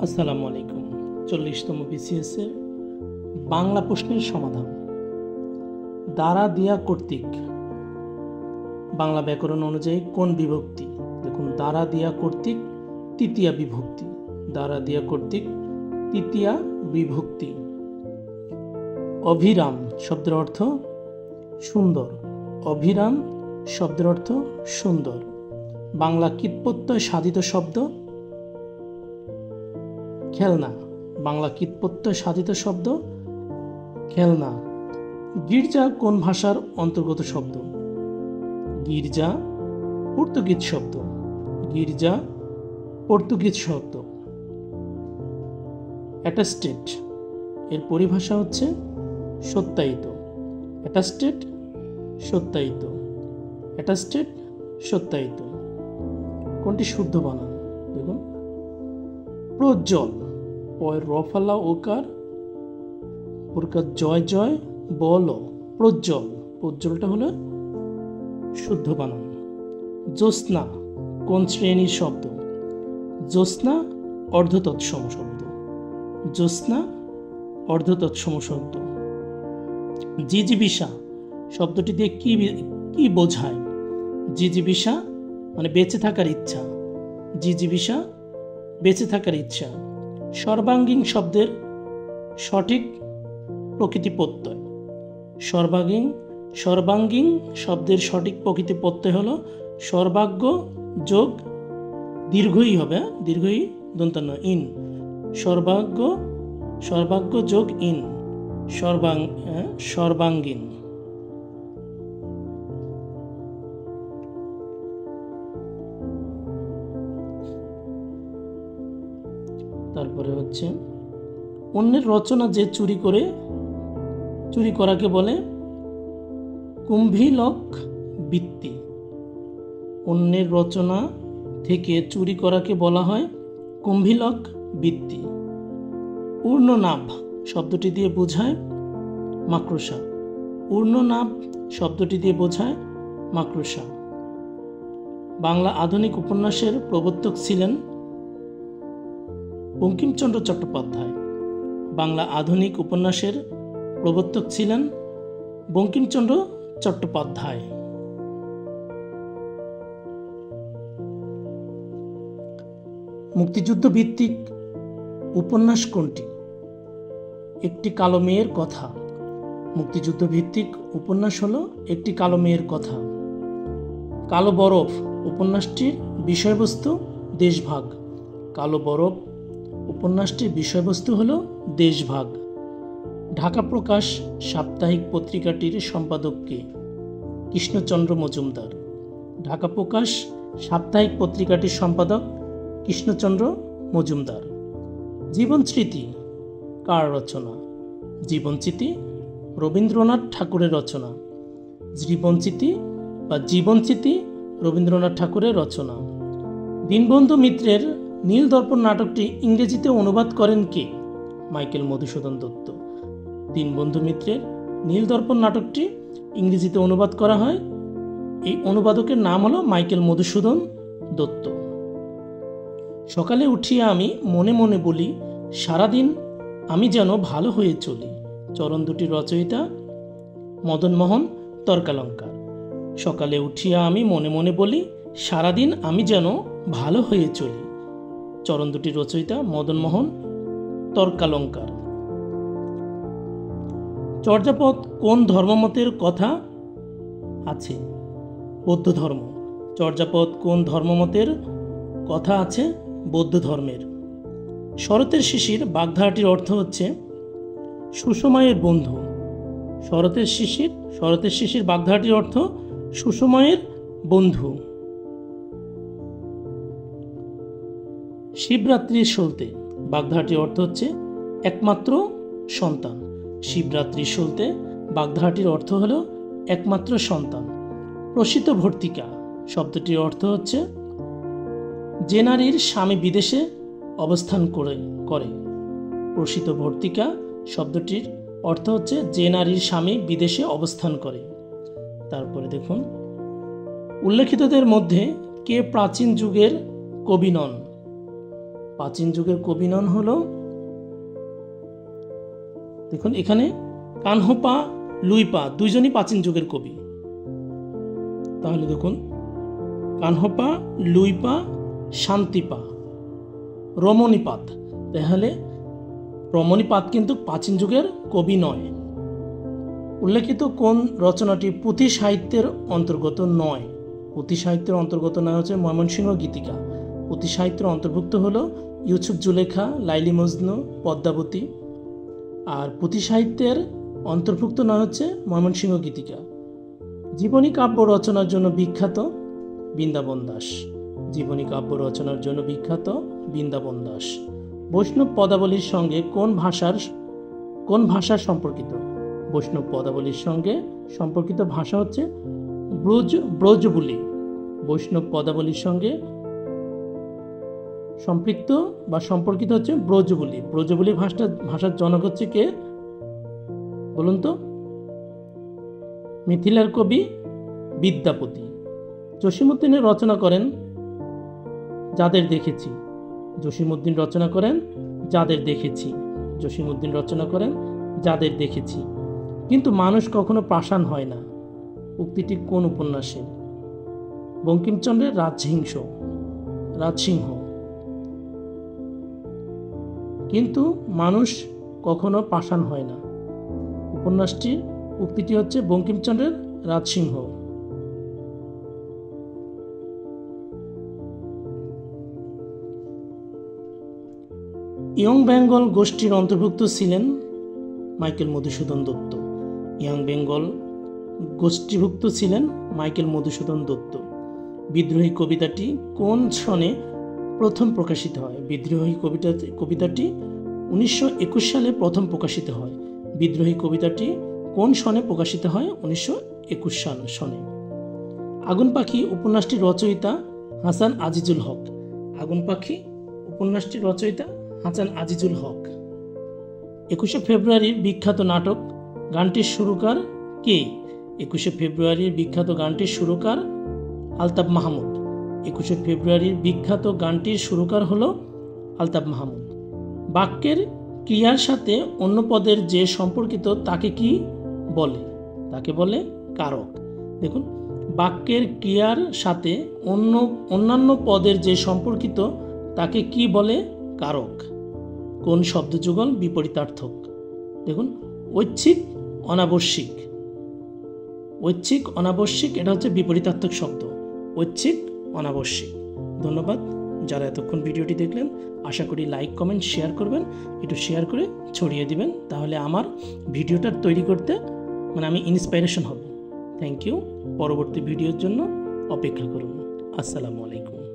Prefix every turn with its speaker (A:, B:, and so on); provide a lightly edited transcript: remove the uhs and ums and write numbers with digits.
A: আসসালামু আলাইকুম। 40তম বিসিএস এর বাংলা প্রশ্নের সমাধান। দ্বারা দিয়া কর্তৃক বাংলা ব্যাকরণ অনুযায়ী কোন বিভক্তি? দেখুন, দ্বারা দিয়া কর্তৃক তৃতীয়া বিভক্তি। দ্বারা দিয়া কর্তৃক তৃতীয়া বিভক্তি। অভিরাম শব্দের অর্থ সুন্দর। অভিরাম শব্দের অর্থ সুন্দর। বাংলা কীটপ্রত্যয় সাধিত শব্দ খেলনা। বাংলা কীটপ্রত্যয় সাধিত শব্দ খেলনা। গির্জা কোন ভাষার অন্তর্গত শব্দ? গির্জা পর্তুগিজ শব্দ। গির্জা পর্তুগিজ শব্দ। অ্যাটাস্টেড এর পরিভাষা হচ্ছে সত্যায়িত। অ্যাটাস্টেড সত্যায়িত। অ্যাটাস্টেড সত্যায়িত। কোনটি শুদ্ধ বানান? দেখুন, প্রজ্জ্বল পয়ের রফালা ওকার ওরকার জয় জয় বল প্রজ্জ্বল। প্রজ্জ্বলটা হলো শুদ্ধ বানান। জ্যোৎস্না কোন শ্রেণীর শব্দ? জ্যোৎস্না অর্ধতৎসম শব্দ। জ্যোৎস্না অর্ধতৎসম শব্দ। জিজিবিষা শব্দটি দিয়ে কি বোঝায়? জিজিবিষা মানে বেঁচে থাকার ইচ্ছা। জিজিবিষা বেঁচে থাকার ইচ্ছা। সর্বাঙ্গীন শব্দের সঠিক প্রকৃতি প্রত্যয়। সর্বাঙ্গীন শব্দের সঠিক প্রকৃতি প্রত্যয় হলো সর্বাগ্য যোগ দীর্ঘই হবে, দীর্ঘই দন্তান্ন ইন। সর্বাগ্য যোগ ইন। সর্বাঙ্গীন। তারপরে হচ্ছে অন্যের রচনা যে চুরি করাকে বলে কুম্ভিলক বৃত্তি। অন্যের রচনা থেকে চুরি করাকে বলা হয় কুম্ভিলক বৃত্তি। ঊর্ণনাভ শব্দটি দিয়ে বোঝায় মাকড়সা। ঊর্ণনাভ শব্দটি দিয়ে বোঝায় মাকড়সা। বাংলা আধুনিক উপন্যাসের প্রবর্তক ছিলেন বঙ্কিমচন্দ্র চট্টোপাধ্যায়। বাংলা আধুনিক উপন্যাসের প্রবর্তক ছিলেন বঙ্কিমচন্দ্র চট্টোপাধ্যায়। মুক্তিযুদ্ধ ভিত্তিক উপন্যাস কোনটি? একটি কালো মেয়ের কথা। মুক্তিযুদ্ধ ভিত্তিক উপন্যাস হলো একটি কালো মেয়ের কথা। কালো বরফ উপন্যাসটির বিষয়বস্তু দেশভাগ। কালো বরফ উপন্যাসটির বিষয়বস্তু হল দেশভাগ। ঢাকা প্রকাশ সাপ্তাহিক পত্রিকাটির সম্পাদক কে? কৃষ্ণচন্দ্র মজুমদার। ঢাকা প্রকাশ সাপ্তাহিক পত্রিকাটির সম্পাদক কৃষ্ণচন্দ্র মজুমদার। জীবনস্মৃতি কার রচনা? জীবনস্মৃতি রবীন্দ্রনাথ ঠাকুরের রচনা। জীবনস্মৃতি রবীন্দ্রনাথ ঠাকুরের রচনা। দীনবন্ধু মিত্রের নীলদর্পণ নাটকটি ইংরেজিতে অনুবাদ করেন কে? মাইকেল মধুসূদন দত্ত। দীনবন্ধু মিত্রের নীলদর্পণ নাটকটি ইংরেজিতে অনুবাদ করা হয়। এই অনুবাদকের নাম হলো মাইকেল মধুসূদন দত্ত। সকালে উঠিয়া আমি মনে মনে বলি, সারাদিন আমি যেন ভালো হয়ে চলি। চরণ দুটির রচয়িতা মদনমোহন তর্কালঙ্কার। সকালে উঠিয়া আমি মনে মনে বলি, সারাদিন আমি যেন ভালো হয়ে চলি। চরণ দুটির রচয়িতা মদনমোহন তর্কালঙ্কার। চর্যাপদ কোন ধর্মমতের কথা আছে? বৌদ্ধ ধর্ম। চর্যাপদ কোন ধর্মমতের কথা আছে? বৌদ্ধ ধর্মের। শরতের শিশির বাগধারাটির অর্থ হচ্ছে সুসময়ের বন্ধু। শরতের শিশির বাগধারাটির অর্থ সুসময়ের বন্ধু। শিবরাত্রির সলতে বাগধারাটির অর্থ হচ্ছে একমাত্র সন্তান। শিবরাত্রির সলতে বাগধারাটির অর্থ হল একমাত্র সন্তান। প্রসিত ভর্তিকা শব্দটির অর্থ হচ্ছে যে নারীর স্বামী বিদেশে অবস্থান করে। প্রসিত ভর্তিকা শব্দটির অর্থ হচ্ছে যে নারীর স্বামী বিদেশে অবস্থান করে। তারপরে দেখুন, উল্লেখিতদের মধ্যে কে প্রাচীন যুগের কবি নন? প্রাচীন যুগের কবি নন হলো, দেখুন এখানে কানহপা লুইপা দুইজনই প্রাচীন যুগের কবি। তাহলে দেখুন কানহপা লুইপা শান্তিপা রমণীপাদ, তাহলে রমণীপাদ কিন্তু প্রাচীন যুগের কবি নয়। উল্লেখিত কোন রচনাটি পুঁথি সাহিত্যের অন্তর্গত নয়? পুঁথি সাহিত্যের অন্তর্গত নয় হচ্ছে ময়মনসিংহ গীতিকা। পুঁথি সাহিত্যের অন্তর্ভুক্ত হলো ইউসুফ জুলেখা, লাইলি মজনু, পদ্মাবতী। আর পুঁথি সাহিত্যের অন্তর্ভুক্ত নয় হচ্ছে ময়মনসিংহ গীতিকা। জীবনী কাব্য রচনার জন্য বিখ্যাত বৃন্দাবন দাস। জীবনী কাব্য রচনার জন্য বিখ্যাত বৃন্দাবন দাস। বৈষ্ণব পদাবলীর সঙ্গে কোন ভাষার সম্পর্কিত? বৈষ্ণব পদাবলীর সঙ্গে সম্পর্কিত ভাষা হচ্ছে ব্রজবুলি। বৈষ্ণব পদাবলীর সঙ্গে সম্পৃক্ত বা সম্পর্কিত হচ্ছে ব্রজবুলি। ব্রজবুলি ভাষার জনক হচ্ছে কে বলুন তো? মিথিলার কবি বিদ্যাপতি। জসীমউদ্দিনের রচনা করেন যাদের দেখেছি। জসীমউদ্দিন রচনা করেন যাদের দেখেছি। জসীমউদ্দিন রচনা করেন যাদের দেখেছি। কিন্তু মানুষ কখনো পাষাণ হয় না, উক্তিটি কোন উপন্যাসে? বঙ্কিমচন্দ্রের রাজসিংহ। কিন্তু মানুষ কখনো পাষাণ হয় না, উপন্যাসটির উক্তিটি হচ্ছে বঙ্কিমচন্দ্রের রাজসিংহ। ইয়ং বেঙ্গল গোষ্ঠীর অন্তর্ভুক্ত ছিলেন মাইকেল মধুসূদন দত্ত। ইয়ং বেঙ্গল গোষ্ঠীভুক্ত ছিলেন মাইকেল মধুসূদন দত্ত। বিদ্রোহী কবিতাটি কোন সনে প্রথম প্রকাশিত হয়? বিদ্রোহী কবিতাটি 1921 সালে প্রথম প্রকাশিত হয়। বিদ্রোহী কবিতাটি কোন সনে প্রকাশিত হয়? 1921 সনে। আগুন পাখি উপন্যাসটির রচয়িতা হাসান আজিজুল হক। আগুন পাখি উপন্যাসটির রচয়িতা হাসান আজিজুল হক। 21শে ফেব্রুয়ারির বিখ্যাত নাটক গানটির সুরকার কে? 21শে ফেব্রুয়ারির বিখ্যাত গানটির সুরকার আলতাফ মাহমুদ। 21শে ফেব্রুয়ারির বিখ্যাত গানটির সুরকার হলো আলতাফ মাহমুদ। বাক্যের ক্রিয়ার সাথে অন্য পদের যে সম্পর্কিত তাকে কি বলে? তাকে বলে কারক। দেখুন বাক্যের ক্রিয়ার সাথে অন্যান্য পদের যে সম্পর্কিত তাকে কি বলে? কারক। কোন শব্দযুগল বিপরীতার্থক? দেখুন ঐচ্ছিক অনাবশ্যিক। ঐচ্ছিক অনাবশ্যিক এটা হচ্ছে বিপরীতার্থক শব্দ, ঐচ্ছিক অনাবশ্যিক। ধন্যবাদ যারা এতক্ষণ ভিডিওটি দেখলেন। আশা করি লাইক কমেন্ট শেয়ার করবেন, একটু শেয়ার করে ছড়িয়ে দিবেন, তাহলে আমার ভিডিওটা তৈরি করতে আমি ইন্সপাইরেশন হব। Thank you. পরবর্তী ভিডিওর জন্য অপেক্ষা করুন। আসসালামু আলাইকুম।